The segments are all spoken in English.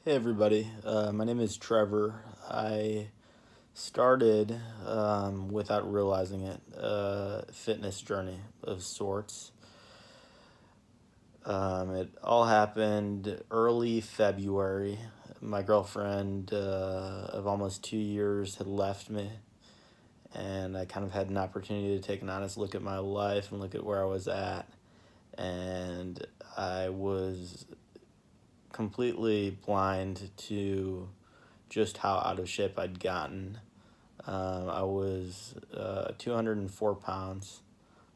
Hey everybody, my name is Trevor. I started, without realizing it, a fitness journey of sorts. It all happened early February. My girlfriend of almost 2 years had left me, and I kind of had an opportunity to take an honest look at my life and look at where I was at. And I was completely blind to just how out of shape I'd gotten. I was 204 pounds,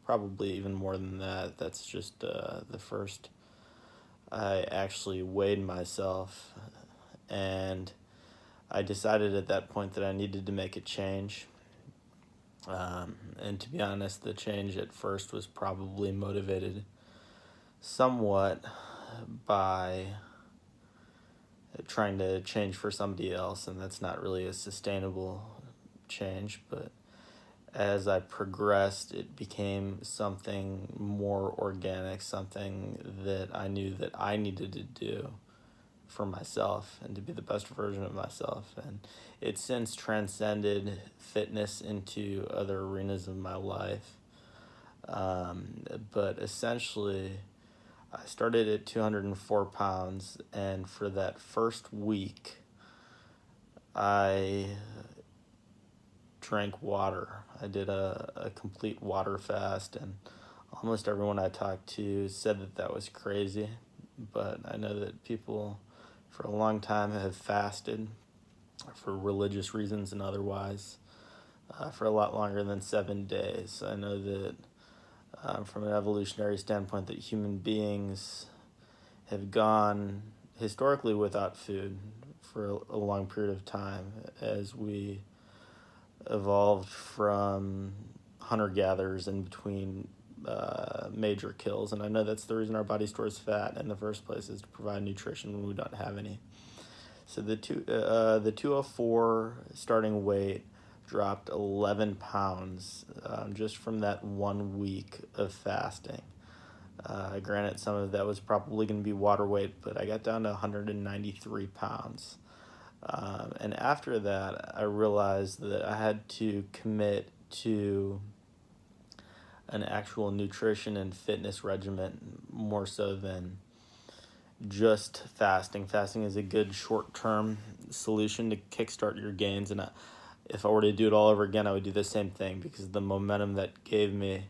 probably even more than that. That's just the first I actually weighed myself, and I decided at that point that I needed to make a change. And to be honest, the change at first was probably motivated somewhat by trying to change for somebody else, and that's not really a sustainable change. But as I progressed, it became something more organic, something that I knew that I needed to do for myself and to be the best version of myself. And it's since transcended fitness into other arenas of my life. But essentially, I started at 204 pounds, and for that first week, I drank water. I did a complete water fast, and almost everyone I talked to said that that was crazy. But I know that people for a long time have fasted for religious reasons and otherwise for a lot longer than 7 days. I know that from an evolutionary standpoint that human beings have gone historically without food for a long period of time as we evolved from hunter-gatherers in between major kills. And I know that's the reason our body stores fat in the first place, is to provide nutrition when we don't have any. So the 204 starting weight dropped 11 pounds just from that 1 week of fasting. Granted, some of that was probably going to be water weight, but I got down to 193 pounds. And after that, I realized that I had to commit to an actual nutrition and fitness regimen more so than just fasting. Fasting is a good short-term solution to kickstart your gains, and if I were to do it all over again, I would do the same thing because the momentum that gave me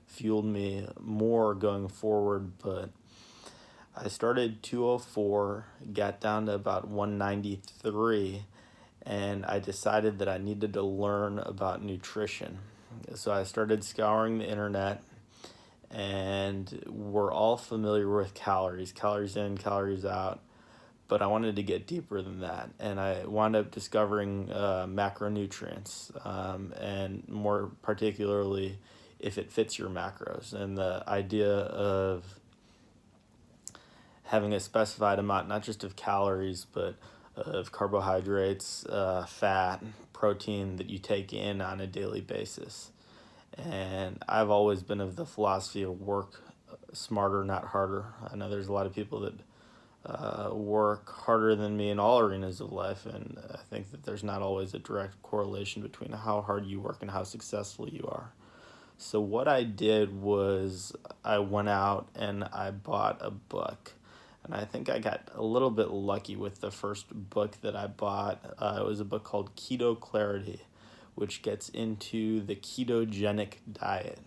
fueled me more going forward. But I started 204, got down to about 193, and I decided that I needed to learn about nutrition. So I started scouring the internet, and we're all familiar with calories in, calories out. But I wanted to get deeper than that, and I wound up discovering macronutrients, and more particularly if it fits your macros. And the idea of having a specified amount, not just of calories, but of carbohydrates, fat, protein that you take in on a daily basis. And I've always been of the philosophy of work smarter, not harder. I know there's a lot of people that work harder than me in all arenas of life, and I think that there's not always a direct correlation between how hard you work and how successful you are. So what I did was I went out and I bought a book. And I think I got a little bit lucky with the first book that I bought. It was a book called Keto Clarity, which gets into the ketogenic diet.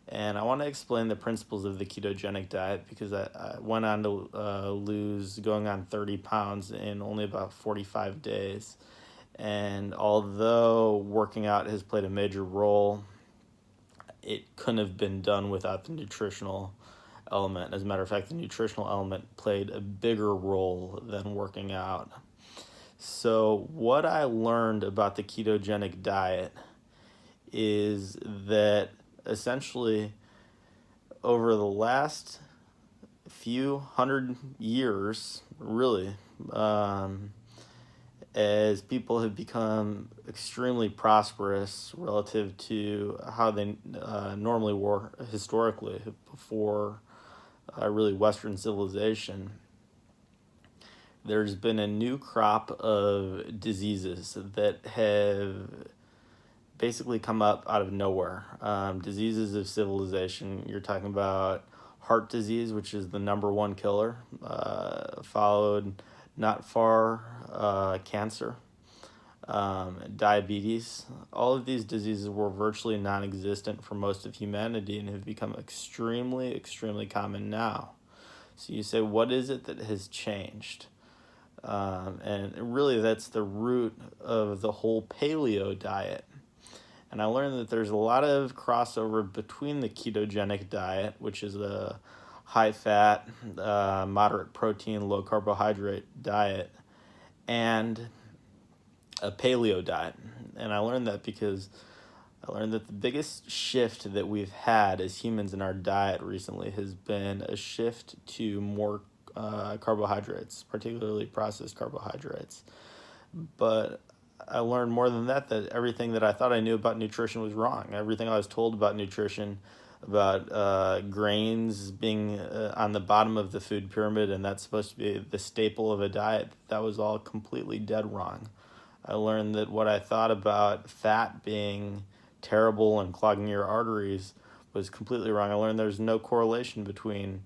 And I want to explain the principles of the ketogenic diet because I went on to lose going on 30 pounds in only about 45 days. And although working out has played a major role, it couldn't have been done without the nutritional element. As a matter of fact, the nutritional element played a bigger role than working out. So what I learned about the ketogenic diet is that essentially over the last few hundred years, really, as people have become extremely prosperous relative to how they normally were historically before really Western civilization, there's been a new crop of diseases that have basically come up out of nowhere. Diseases of civilization. You're talking about heart disease, which is the number one killer, followed not far cancer, diabetes. All of these diseases were virtually non-existent for most of humanity and have become extremely, extremely common now. So you say, what is it that has changed? And really, that's the root of the whole paleo diet. And I learned that there's a lot of crossover between the ketogenic diet, which is a high fat, moderate protein, low carbohydrate diet, and a paleo diet. And I learned that because I learned that the biggest shift that we've had as humans in our diet recently has been a shift to more carbohydrates, particularly processed carbohydrates. But I learned more than that, that everything that I thought I knew about nutrition was wrong. Everything I was told about nutrition, about grains being on the bottom of the food pyramid, and that's supposed to be the staple of a diet, that was all completely dead wrong. I learned that what I thought about fat being terrible and clogging your arteries was completely wrong. I learned there's no correlation between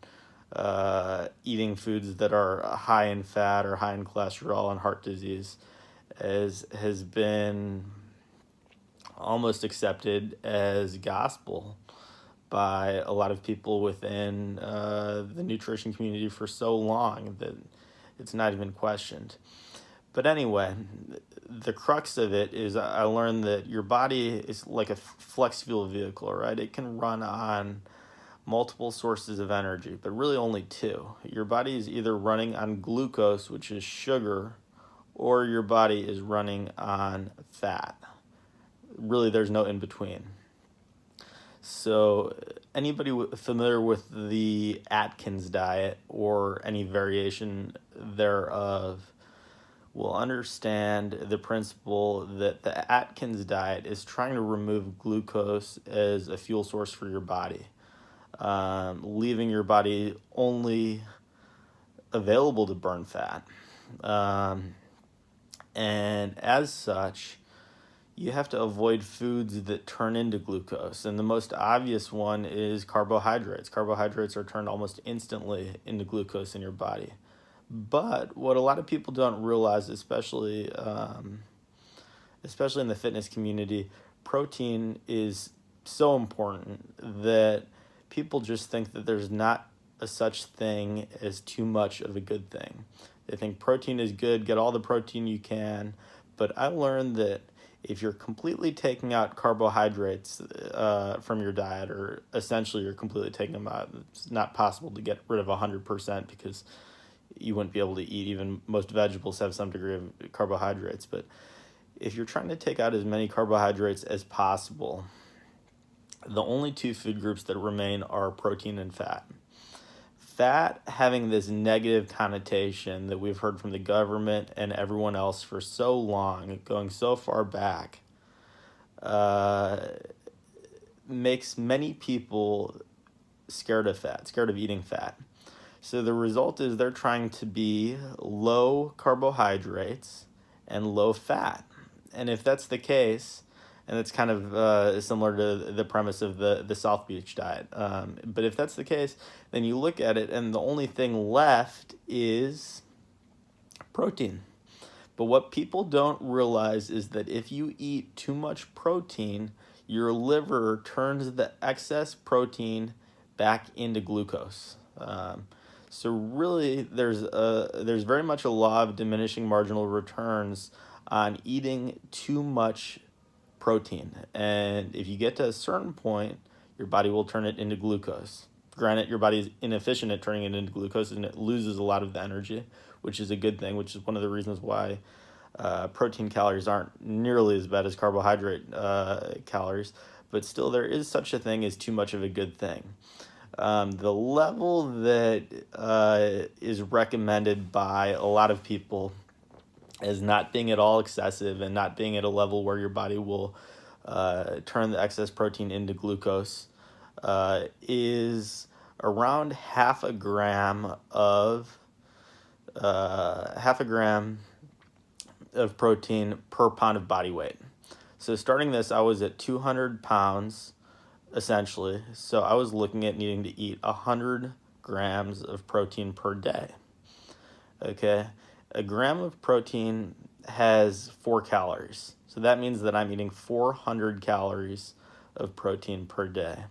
eating foods that are high in fat or high in cholesterol and heart disease, as has been almost accepted as gospel by a lot of people within the nutrition community for so long that it's not even questioned. But anyway, the crux of it is I learned that your body is like a flex fuel vehicle, right? It can run on multiple sources of energy, but really only two. Your body is either running on glucose, which is sugar, or your body is running on fat. Really, there's no in between. So anybody familiar with the Atkins diet or any variation thereof will understand the principle that the Atkins diet is trying to remove glucose as a fuel source for your body, leaving your body only available to burn fat. And as such, you have to avoid foods that turn into glucose. And the most obvious one is carbohydrates. Carbohydrates are turned almost instantly into glucose in your body. But what a lot of people don't realize, especially in the fitness community, protein is so important that people just think that there's not a such thing as too much of a good thing. They think protein is good, get all the protein you can. But I learned that if you're completely taking out carbohydrates from your diet, or essentially you're completely taking them out, it's not possible to get rid of 100% because you wouldn't be able to eat. Even most vegetables have some degree of carbohydrates. But if you're trying to take out as many carbohydrates as possible, the only two food groups that remain are protein and fat. Fat having this negative connotation that we've heard from the government and everyone else for so long, going so far back, makes many people scared of fat, scared of eating fat. So the result is they're trying to be low carbohydrates and low fat. And if that's the case, and it's kind of similar to the premise of the South Beach diet. But if that's the case, then you look at it and the only thing left is protein. But what people don't realize is that if you eat too much protein, your liver turns the excess protein back into glucose. So really, there's very much a law of diminishing marginal returns on eating too much protein. And if you get to a certain point, your body will turn it into glucose. Granted, your body is inefficient at turning it into glucose and it loses a lot of the energy, which is a good thing, which is one of the reasons why protein calories aren't nearly as bad as carbohydrate calories. But still, there is such a thing as too much of a good thing. The level that is recommended by a lot of people as not being at all excessive and not being at a level where your body will turn the excess protein into glucose is around half a gram of half a gram of protein per pound of body weight. So starting this, I was at 200 pounds essentially. So I was looking at needing to eat 100 grams of protein per day. Okay, a gram of protein has 4 calories. So that means that I'm eating 400 calories of protein per day.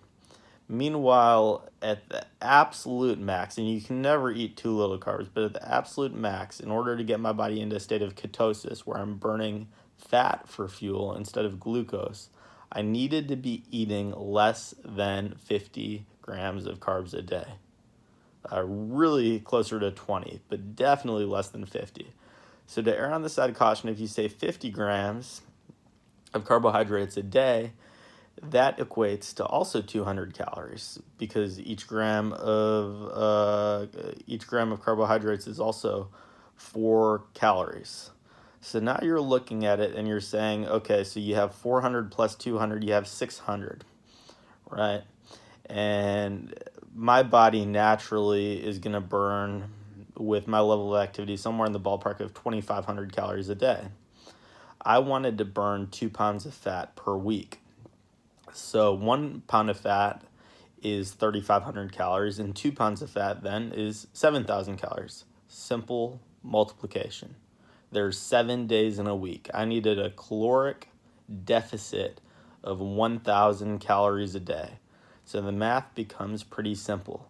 Meanwhile, at the absolute max, and you can never eat too little carbs, but at the absolute max, in order to get my body into a state of ketosis where I'm burning fat for fuel instead of glucose, I needed to be eating less than 50 grams of carbs a day. Really closer to 20, but definitely less than 50. So to err on the side of caution, if you say 50 grams of carbohydrates a day, that equates to also 200 calories because each gram of carbohydrates is also 4 calories. So now you're looking at it and you're saying, okay, so you have 400 plus 200, you have 600, right? And my body naturally is going to burn, with my level of activity, somewhere in the ballpark of 2,500 calories a day. I wanted to burn 2 pounds of fat per week. So 1 pound of fat is 3,500 calories, and 2 pounds of fat then is 7,000 calories. Simple multiplication. There's 7 days in a week. I needed a caloric deficit of 1,000 calories a day. So the math becomes pretty simple.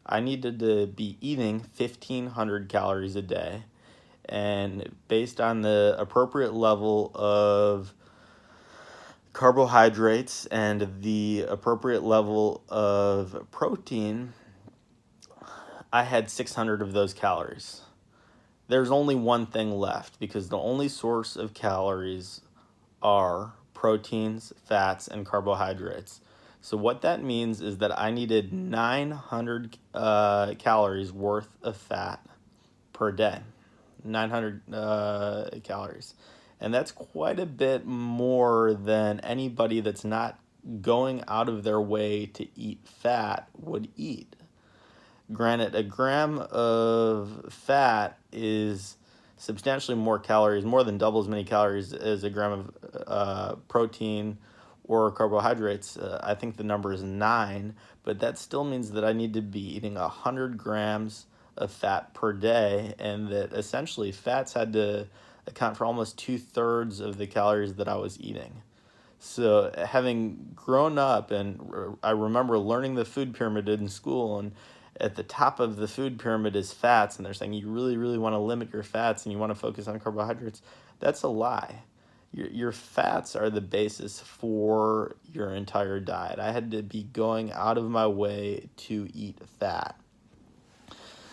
I needed to be eating 1,500 calories a day, and based on the appropriate level of carbohydrates and the appropriate level of protein, I had 600 of those calories. There's only one thing left because the only source of calories are proteins, fats, and carbohydrates. So what that means is that I needed 900 calories worth of fat per day. 900 calories. And that's quite a bit more than anybody that's not going out of their way to eat fat would eat. Granted, a gram of fat is substantially more calories, more than double as many calories as a gram of protein or carbohydrates. I think the number is 9, but that still means that I need to be eating 100 grams of fat per day, and that essentially fats had to account for almost 2/3 of the calories that I was eating. So having grown up, and I remember learning the food pyramid in school, and at the top of the food pyramid is fats, and they're saying you really, really want to limit your fats and you want to focus on carbohydrates. That's a lie. Your fats are the basis for your entire diet. I had to be going out of my way to eat fat.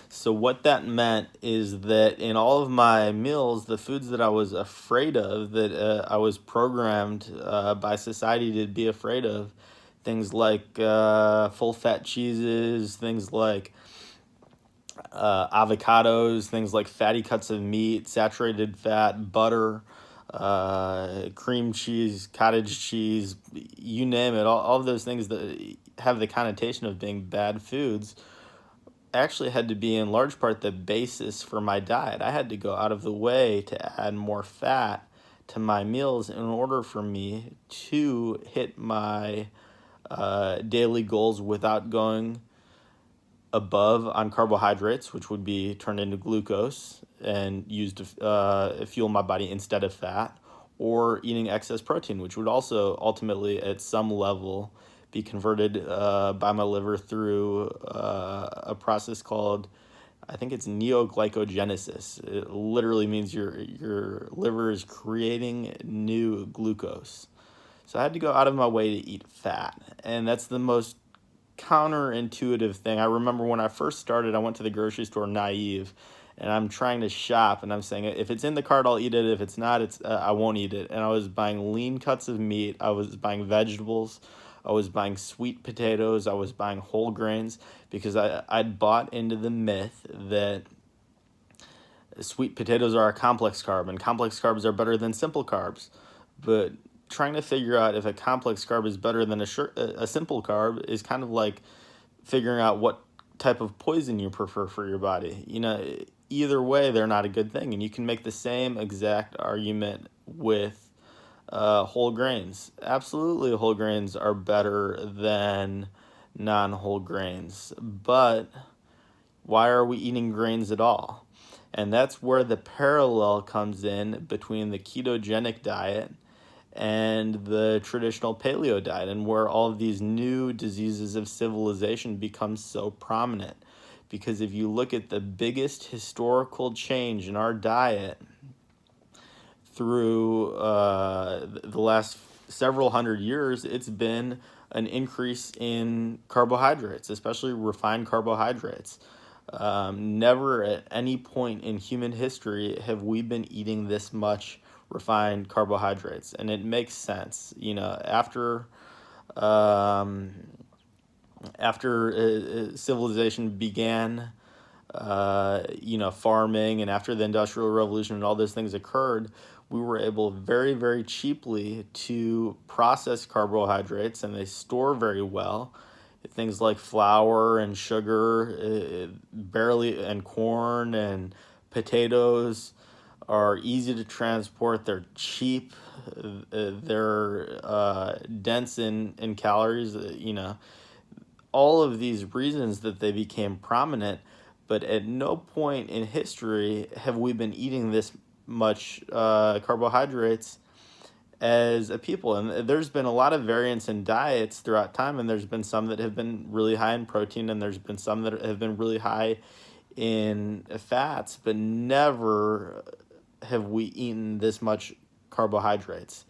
So what that meant is that in all of my meals, the foods that I was afraid of, that I was programmed by society to be afraid of, things like full-fat cheeses, things like avocados, things like fatty cuts of meat, saturated fat, butter, cream cheese, cottage cheese, you name it, all of those things that have the connotation of being bad foods actually had to be in large part the basis for my diet. I had to go out of the way to add more fat to my meals in order for me to hit my daily goals without going above on carbohydrates, which would be turned into glucose and used to fuel my body instead of fat, or eating excess protein, which would also ultimately at some level be converted by my liver through a process called, I think it's neoglycogenesis. It literally means your liver is creating new glucose. So I had to go out of my way to eat fat, and that's the most counterintuitive thing. I remember when I first started, I went to the grocery store naive, and I'm trying to shop, and I'm saying, if it's in the cart, I'll eat it. If it's not, I won't eat it. And I was buying lean cuts of meat. I was buying vegetables. I was buying sweet potatoes. I was buying whole grains because I'd bought into the myth that sweet potatoes are a complex carb, and complex carbs are better than simple carbs. But trying to figure out if a complex carb is better than a simple carb is kind of like figuring out what type of poison you prefer for your body. either way, they're not a good thing. And you can make the same exact argument with whole grains. Absolutely, whole grains are better than non-whole grains. But why are we eating grains at all? And that's where the parallel comes in between the ketogenic diet and the traditional paleo diet, and where all of these new diseases of civilization become so prominent. Because if you look at the biggest historical change in our diet through the last several hundred years, it's been an increase in carbohydrates, especially refined carbohydrates. Never at any point in human history have we been eating this much refined carbohydrates, and it makes sense. Um, after civilization began, farming, and after the Industrial Revolution and all those things occurred, we were able very, very cheaply to process carbohydrates, and they store very well. Things like flour and sugar, barely, and corn and potatoes are easy to transport. They're cheap. They're dense in calories. All of these reasons that they became prominent, but at no point in history have we been eating this much carbohydrates as a people. And there's been a lot of variance in diets throughout time, and there's been some that have been really high in protein, and there's been some that have been really high in fats, but never have we eaten this much carbohydrates.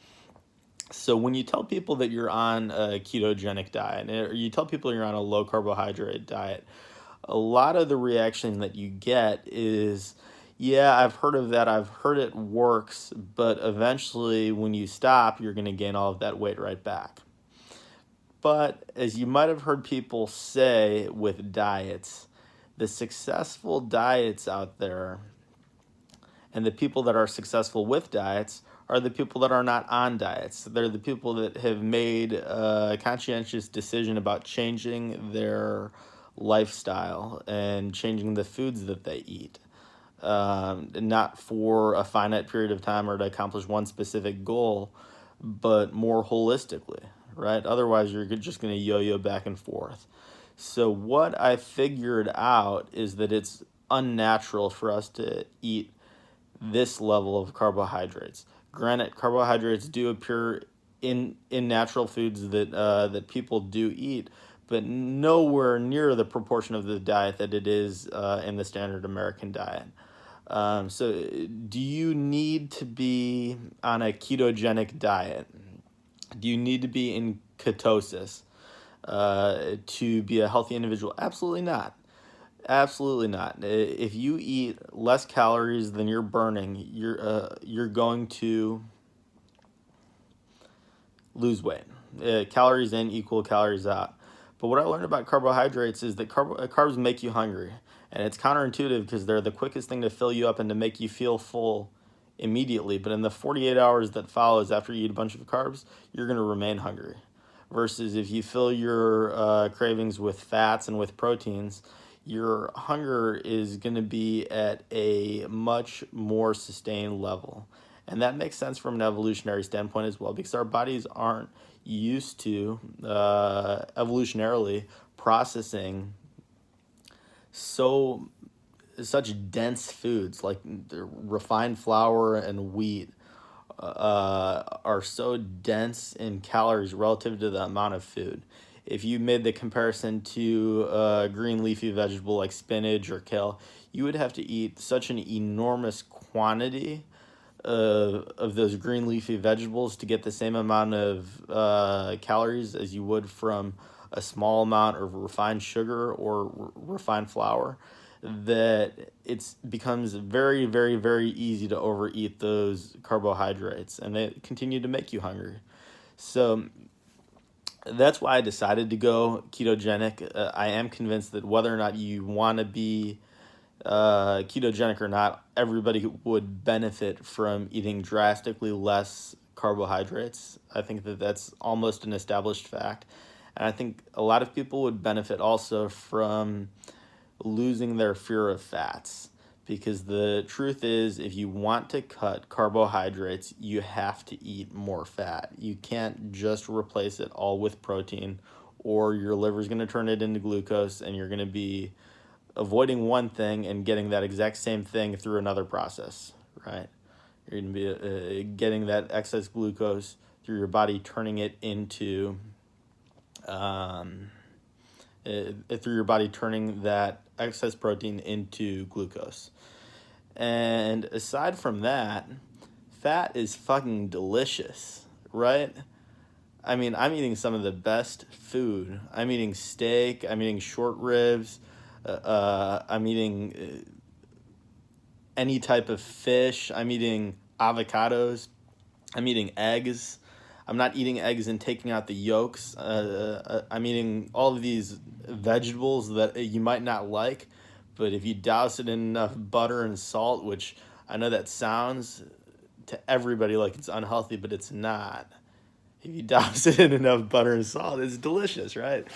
So when you tell people that you're on a ketogenic diet, or you tell people you're on a low carbohydrate diet, a lot of the reaction that you get is, yeah, I've heard of that, I've heard it works, but eventually when you stop, you're going to gain all of that weight right back. But as you might have heard people say with diets, the successful diets out there and the people that are successful with diets are the people that are not on diets. They're the people that have made a conscientious decision about changing their lifestyle and changing the foods that they eat. Not for a finite period of time or to accomplish one specific goal, but more holistically, right? Otherwise, you're just going to yo-yo back and forth. So what I figured out is that it's unnatural for us to eat this level of carbohydrates. Granted, carbohydrates do appear in natural foods that people do eat, but nowhere near the proportion of the diet that it is in the standard American diet. So do you need to be on a ketogenic diet? Do you need to be in ketosis to be a healthy individual? Absolutely not. Absolutely not. If you eat less calories than you're burning, you're going to lose weight. Calories in equal calories out. But what I learned about carbohydrates is that carbs make you hungry. And it's counterintuitive because they're the quickest thing to fill you up and to make you feel full immediately. But in the 48 hours that follows after you eat a bunch of carbs, you're going to remain hungry. Versus if you fill your cravings with fats and with proteins, your hunger is going to be at a much more sustained level. And that makes sense from an evolutionary standpoint as well, because our bodies aren't used to evolutionarily processing such dense foods like the refined flour and wheat are so dense in calories relative to the amount of food. If you made the comparison to a green leafy vegetable like spinach or kale, you would have to eat such an enormous quantity of those green leafy vegetables to get the same amount of calories as you would from a small amount of refined sugar or refined flour, that it becomes very, very, very easy to overeat those carbohydrates, and they continue to make you hungry. So that's why I decided to go ketogenic. I am convinced that whether or not you want to be ketogenic or not, everybody would benefit from eating drastically less carbohydrates. I think that that's almost an established fact. And I think a lot of people would benefit also from losing their fear of fats, because the truth is, if you want to cut carbohydrates, you have to eat more fat. You can't just replace it all with protein, or your liver's going to turn it into glucose, and you're going to be avoiding one thing and getting that exact same thing through another process, right? You're going to be getting that excess glucose through your body, turning it into through your body turning that excess protein into glucose. And aside from that, fat is fucking delicious, right? I mean, I'm eating some of the best food. I'm eating steak, I'm eating short ribs, I'm eating any type of fish, I'm eating avocados, I'm eating eggs. I'm not eating eggs and taking out the yolks. I'm eating all of these vegetables that you might not like, but if you douse it in enough butter and salt, which I know that sounds to everybody like it's unhealthy, but it's not. If you douse it in enough butter and salt, it's delicious, right?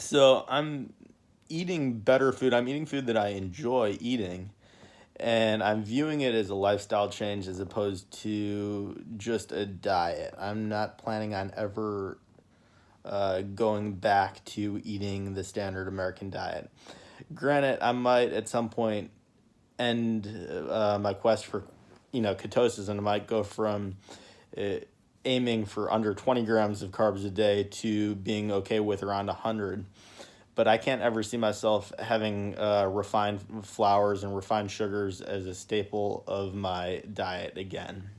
So I'm eating better food. I'm eating food that I enjoy eating, and I'm viewing it as a lifestyle change as opposed to just a diet. I'm not planning on ever going back to eating the standard American diet. Granted, I might at some point end my quest for, ketosis, and I might go from aiming for under 20 grams of carbs a day to being okay with around 100. But I can't ever see myself having refined flours and refined sugars as a staple of my diet again.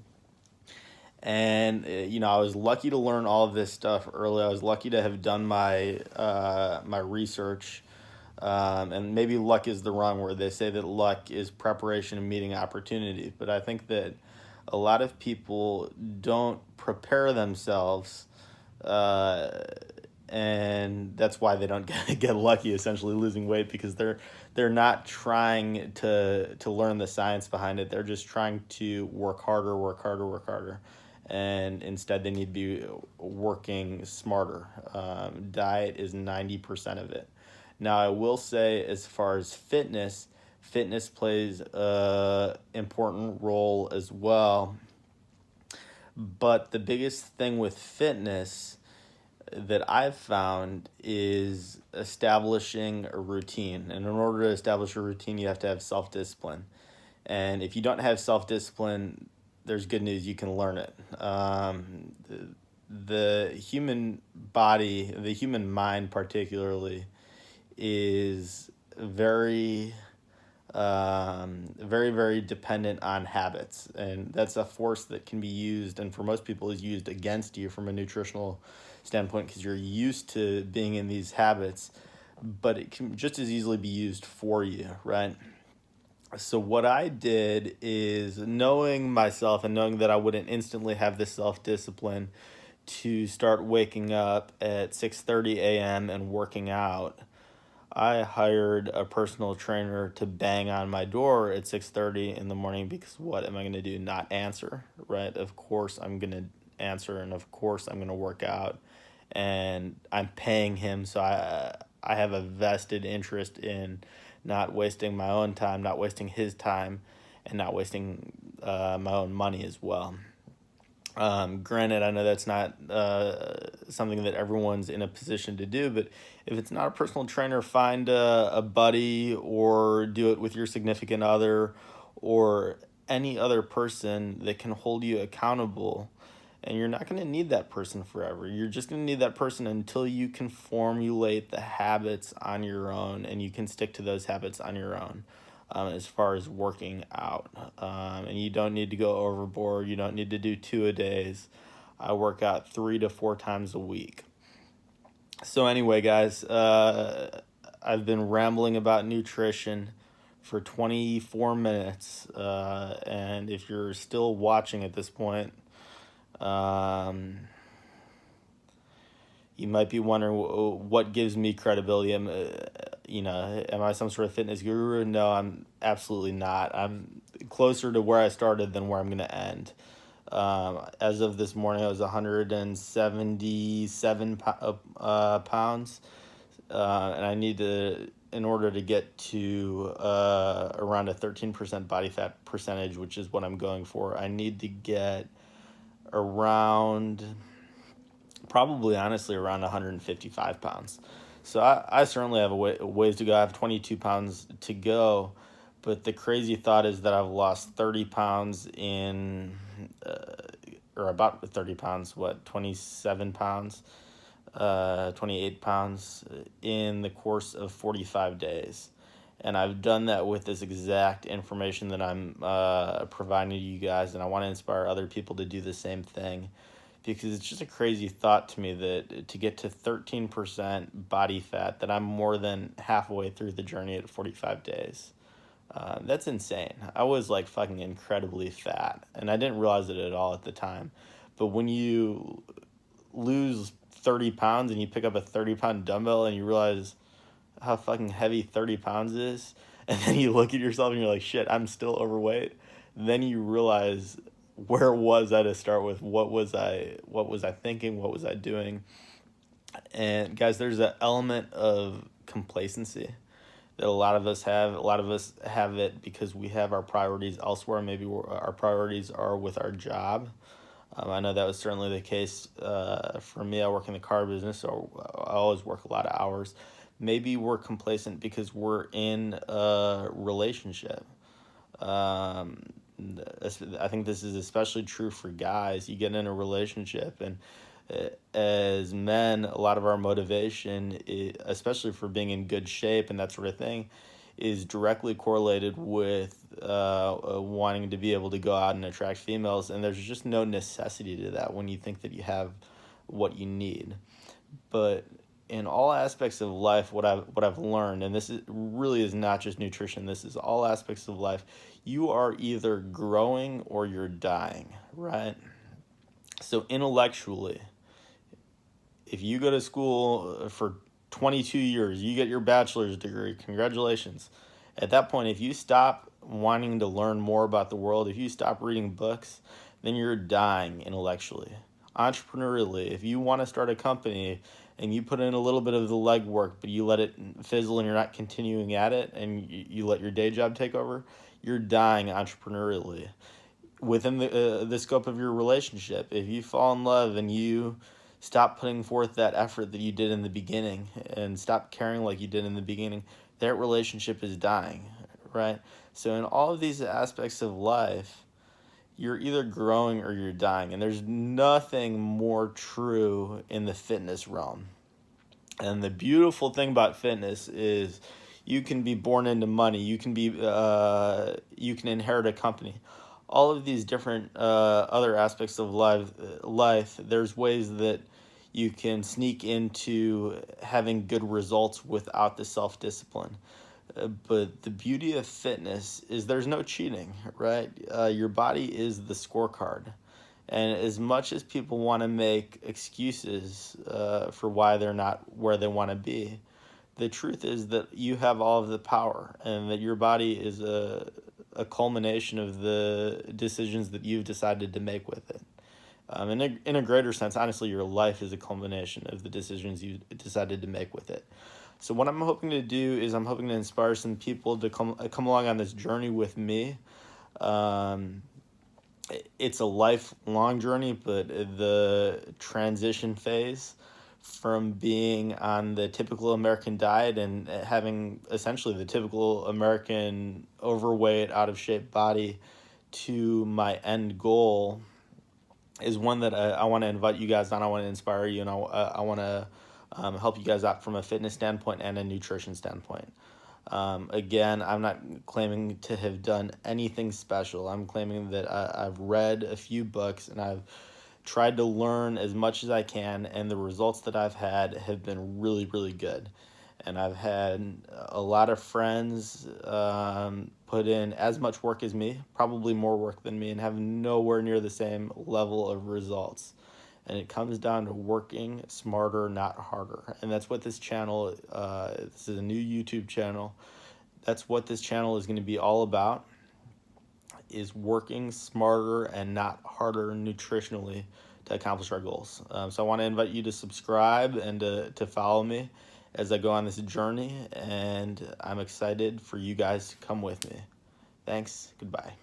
And I was lucky to learn all of this stuff early. I was lucky to have done my my research. And maybe luck is the wrong word. They say that luck is preparation and meeting opportunity. But I think that a lot of people don't prepare themselves, and that's why they don't get lucky, essentially losing weight, because they're not trying to learn the science behind it. They're just trying to work harder, and instead they need to be working smarter. Diet is 90% of it. Now, I will say, as far as fitness plays an important role as well. But the biggest thing with fitness that I've found is establishing a routine. And in order to establish a routine, you have to have self-discipline. And if you don't have self-discipline, there's good news, you can learn it. The human body, the human mind particularly, is very, very dependent on habits. And that's a force that can be used, and for most people is used against you from a nutritional standpoint, because you're used to being in these habits, but it can just as easily be used for you, right? So what I did is, knowing myself and knowing that I wouldn't instantly have the self-discipline to start waking up at 6:30 a.m. and working out, I hired a personal trainer to bang on my door at 6:30 in the morning, because what am I going to do? Not answer, right? Of course I'm going to answer, and of course I'm going to work out, and I'm paying him, so I have a vested interest in not wasting my own time, not wasting his time, and not wasting my own money as well. Granted, I know that's not something that everyone's in a position to do, but if it's not a personal trainer, find a buddy, or do it with your significant other, or any other person that can hold you accountable. And you're not going to need that person forever. You're just going to need that person until you can formulate the habits on your own, and you can stick to those habits on your own. As far as working out. And you don't need to go overboard. You don't need to do 2-a-days. I work out 3 to 4 times a week. So anyway, guys, I've been rambling about nutrition for 24 minutes. And if you're still watching at this point, you might be wondering what gives me credibility. Am I some sort of fitness guru? No, I'm absolutely not. I'm closer to where I started than where I'm going to end. As of this morning, I was 177 pounds, and I need to in order to get to around a 13% body fat percentage, which is what I'm going for, I need to get around, probably honestly, around 155 pounds. So I certainly have a ways to go. I have 22 pounds to go, but the crazy thought is that I've lost 30 pounds or about 30 pounds, 27 pounds, 28 pounds in the course of 45 days. And I've done that with this exact information that I'm providing to you guys, and I want to inspire other people to do the same thing, because it's just a crazy thought to me that to get to 13% body fat, that I'm more than halfway through the journey at 45 days. That's insane. I was like fucking incredibly fat, and I didn't realize it at all at the time. But when you lose 30 pounds and you pick up a 30-pound dumbbell and you realize how fucking heavy 30 pounds is, and then you look at yourself and you're like, shit, I'm still overweight, then you realize, where was I to start with? What was I thinking? What was I doing? And guys, there's an element of complacency that a lot of us have. A lot of us have it because we have our priorities elsewhere. Maybe our priorities are with our job. I know that was certainly the case for me. I work in the car business, so I always work a lot of hours. Maybe we're complacent because we're in a relationship. I think this is especially true for guys. You get in a relationship, and as men, a lot of our motivation, especially for being in good shape and that sort of thing, is directly correlated with wanting to be able to go out and attract females. And there's just no necessity to that when you think that you have what you need. But in all aspects of life, what I've learned, and this really is not just nutrition, this is all aspects of life, you are either growing or you're dying, right? So intellectually, if you go to school for 22 years, you get your bachelor's degree, congratulations. At that point, if you stop wanting to learn more about the world, if you stop reading books, then you're dying intellectually. Entrepreneurially, if you want to start a company and you put in a little bit of the legwork, but you let it fizzle and you're not continuing at it, and you let your day job take over, you're dying entrepreneurially. Within the scope of your relationship, if you fall in love and you stop putting forth that effort that you did in the beginning and stop caring like you did in the beginning, that relationship is dying, right? So in all of these aspects of life, you're either growing or you're dying. And there's nothing more true in the fitness realm. And the beautiful thing about fitness is you can be born into money. You can inherit a company. All of these different other aspects of life, there's ways that you can sneak into having good results without the self-discipline. But the beauty of fitness is there's no cheating, right? Your body is the scorecard. And as much as people want to make excuses for why they're not where they want to be, the truth is that you have all of the power, and that your body is a culmination of the decisions that you've decided to make with it. In a greater sense, honestly, your life is a culmination of the decisions you decided to make with it. So what I'm hoping to do is I'm hoping to inspire some people to come along on this journey with me. It's a lifelong journey, but the transition phase from being on the typical American diet and having essentially the typical American overweight, out of shape body to my end goal is one that I want to invite you guys on. I want to inspire you, and I want to help you guys out from a fitness standpoint and a nutrition standpoint. Again, I'm not claiming to have done anything special. I'm claiming that I've read a few books and I've tried to learn as much as I can, and the results that I've had have been really, really good. And I've had a lot of friends put in as much work as me, probably more work than me, and have nowhere near the same level of results. And it comes down to working smarter, not harder. And that's what this channel, this is a new YouTube channel. That's what this channel is going to be all about, is working smarter and not harder nutritionally to accomplish our goals. So I want to invite you to subscribe and to follow me. as I go on this journey, and I'm excited for you guys to come with me. Thanks. Goodbye.